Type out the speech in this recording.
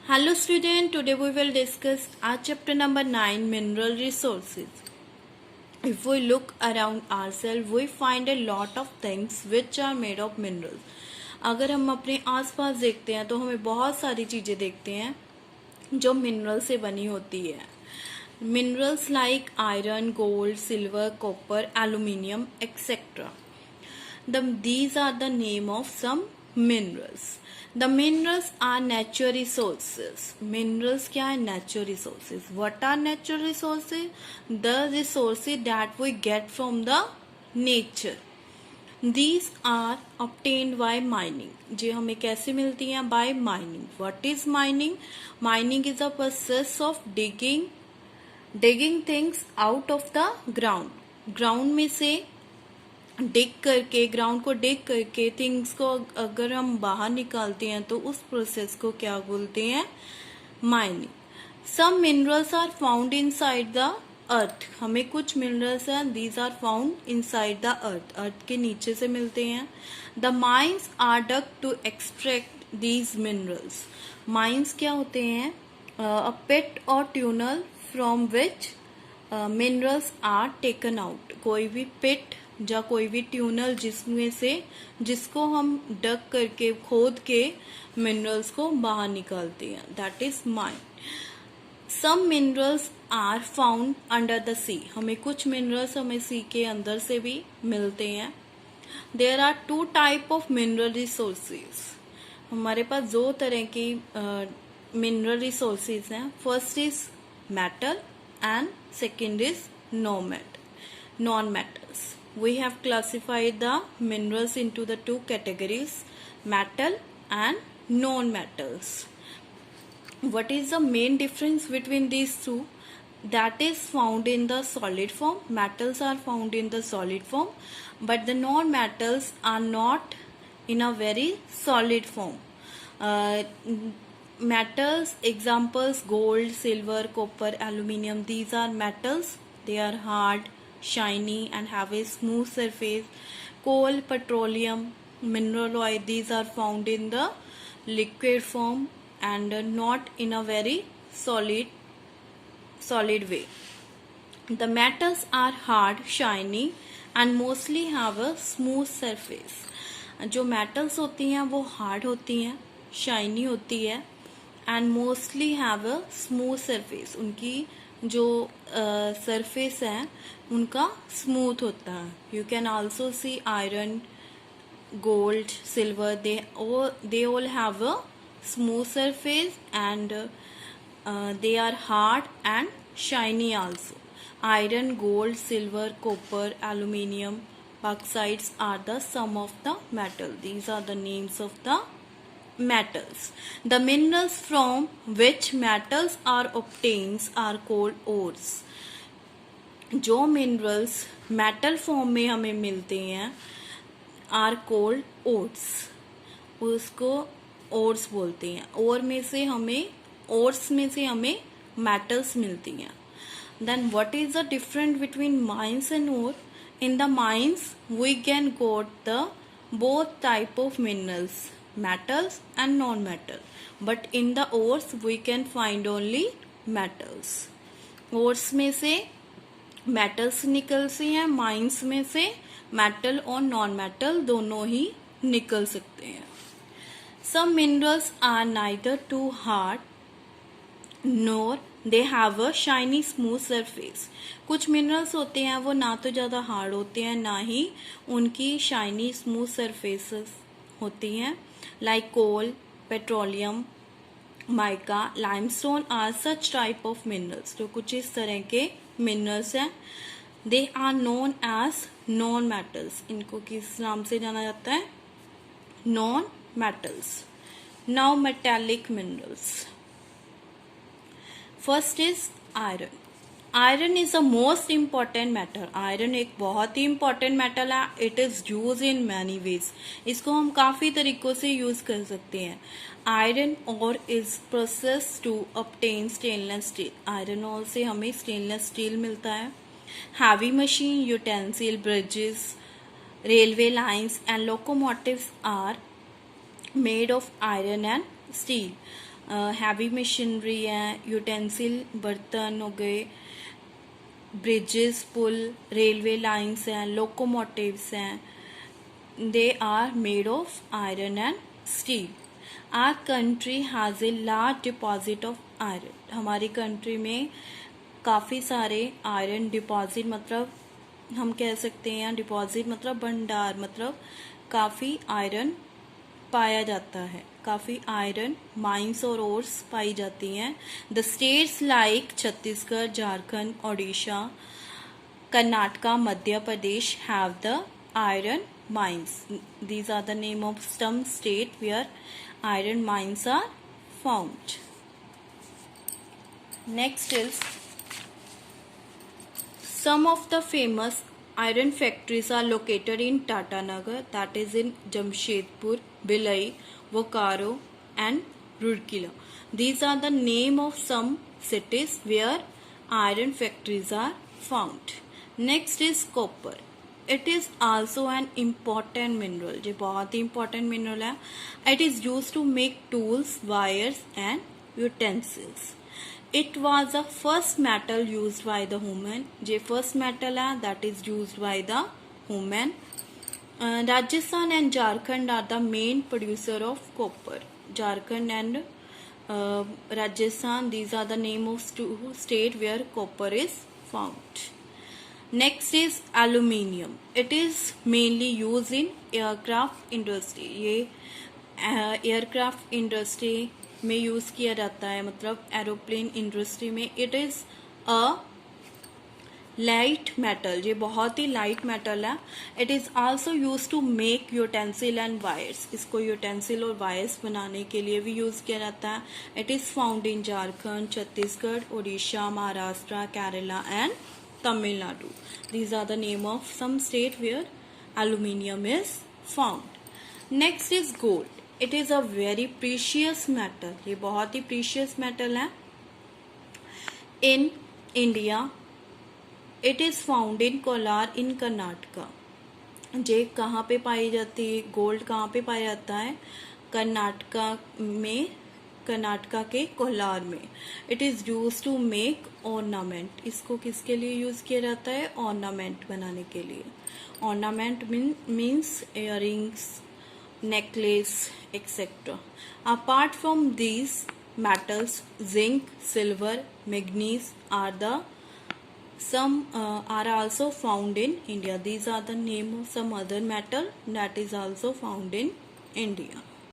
Hello student, today we will discuss our chapter number 9 mineral resources. If we look around ourselves, we find a lot of things which are made of minerals. अगर हम अपने आसपास देखते हैं तो हमें बहुत सारी चीज़ें देखते हैं जो मिनरल से बनी होती है. Minerals like iron, gold, silver, copper, aluminium, etc. These are the name of some minerals. The minerals are natural resources. Minerals क्या है? Natural resources. What are natural resources? The resources that we get from the nature. These are obtained by mining. जे हमें कैसे मिलती हैं? By mining. What is mining? Mining is a process of digging things out of the ground. Ground में से डिग करके, ground को डिग करके things को अगर हम बाहर निकालते हैं तो उस प्रोसेस को क्या बोलते हैं? Mining. Some minerals are found inside the earth. हमें कुछ मिनरल्स हैं, these are found inside the earth. Earth के नीचे से मिलते हैं. The mines are dug to extract these minerals. Mines क्या होते हैं? A pit or tunnel from which minerals are taken out. कोई भी पिट या कोई भी ट्यूनल जिसमें से जिसको हम डग करके खोद के मिनरल्स को बाहर निकालते हैं, that is mine. Some minerals are found under the sea. हमें कुछ मिनरल्स हमें सी के अंदर से भी मिलते हैं. There are two type of mineral resources. हमारे पास दो तरह की मिनरल रिसोर्सेज हैं. First is metal and second is non-metals. We have classified the minerals into the two categories, metal and non-metals. What is the main difference between these two? That is found in the solid form. Metals are found in the solid form, but the non-metals are not in a very solid form. Metals, examples gold, silver, copper, aluminium. These are metals. They are hard, shiny and have a smooth surface. Coal, petroleum, mineral oil. These are found in the liquid form and not in a very solid way. The metals are hard, shiny and mostly have a smooth surface. जो metals होती हैं वो hard होती हैं, shiny होती है and mostly have a smooth surface. उनकी जो surface है उनका smooth होता है. You can also see iron, gold, silver. They all have a smooth surface and they are hard and shiny also. Iron, gold, silver, copper, aluminium, bauxites are the sum of the metal. These are the names of the metals. The minerals from which metals are obtained are called ores. जो minerals metal form में हमें मिलते हैं are called ores. उसको ores बोलते हैं. ore में से हमें ores में से हमें metals मिलती हैं. Then what is the difference between mines and ore? In the mines we can got the both type of minerals, metals and non-metal, but in the ores we can find only metals. ores में से metals निकलती हैं, mines में से metal और non-metal दोनों ही निकल सकते हैं. Some minerals are neither too hard nor they have a shiny smooth surface. कुछ मिनरल्स होते हैं वो ना तो ज़्यादा हार्ड होते हैं ना ही उनकी शाइनी स्मूथ सरफेसेस होती हैं. Like coal, petroleum, mica, limestone are such type of minerals. तो कुछ इस तरह के minerals हैं. They are known as non-metals. इनको किस नाम से जाना जाता है? Non-metals. Now metallic minerals. First is iron. Iron is the most important metal. Iron एक बहुत ही इम्पॉर्टेंट मेटल है. It is use in many ways. इसको हम काफी तरीकों से यूज कर सकते हैं. Iron ore is process to obtain stainless steel. Iron ore से हमें स्टेनलेस स्टील मिलता है. Heavy machine, utensil, bridges, railway lines and locomotives are made of iron and steel. Heavy machinery है, यूटेंसिल बर्तन हो गए, ब्रिजेस पुल, रेलवे लाइंस हैं, लोकोमोटिव्स हैं, they are made of iron and steel. Our country has a large deposit of iron. हमारी country में काफ़ी सारे आयरन डिपॉजिट, मतलब हम कह सकते हैं डिपॉजिट मतलब भंडार, मतलब काफ़ी आयरन पाया जाता है, काफ़ी आयरन माइंस और ओर्स पाई जाती हैं. The states like Chhattisgarh, Jharkhand, Odisha, Karnataka, Madhya Pradesh have the iron mines. These are the name of some state where iron mines are found. Next is some of the famous iron factories are located in Tatanagar, that is in Jamshedpur, Bhilai, Bokaro and Rourkela. These are the name of some cities where iron factories are found. Next is copper. It is also an important mineral. ये बहुत ही important mineral है. It is used to make tools, wires and utensils. It was the first metal used by the human. ये first metal है that is used by the human. Rajasthan and Jharkhand are the main producer of copper. Jharkhand and Rajasthan, these are the name of two state where copper is found. Next is aluminium. It is mainly used in aircraft industry. ये aircraft industry में use किया जाता है, मतलब aeroplane industry में. It is a light metal. ये बहुत ही लाइट मेटल है. It is also use to make utensil and wires. इसको यूटेंसिल और वायर्स बनाने के लिए भी यूज़ किया जाता है. It is found in Jharkhand, Chhattisgarh, Orissa, Maharashtra, Kerala and Tamil Nadu. These are the name of some state where aluminium is found. Next is gold. It is a very precious metal. ये बहुत ही precious metal है. In India, it is found in Kolar in Karnataka. ये कहाँ पे पाई जाती है? Gold कहाँ पे पाया जाता है? कर्नाटका में, कर्नाटका के कोलार में. It is use to make ornament. इसको किसके लिए यूज़ किया जाता है? ऑर्नामेंट बनाने के लिए. Ornament means earrings, necklace etcetera. Apart from these metals, zinc, silver, manganese are also found in India. These are the name of some other metal that is also found in India.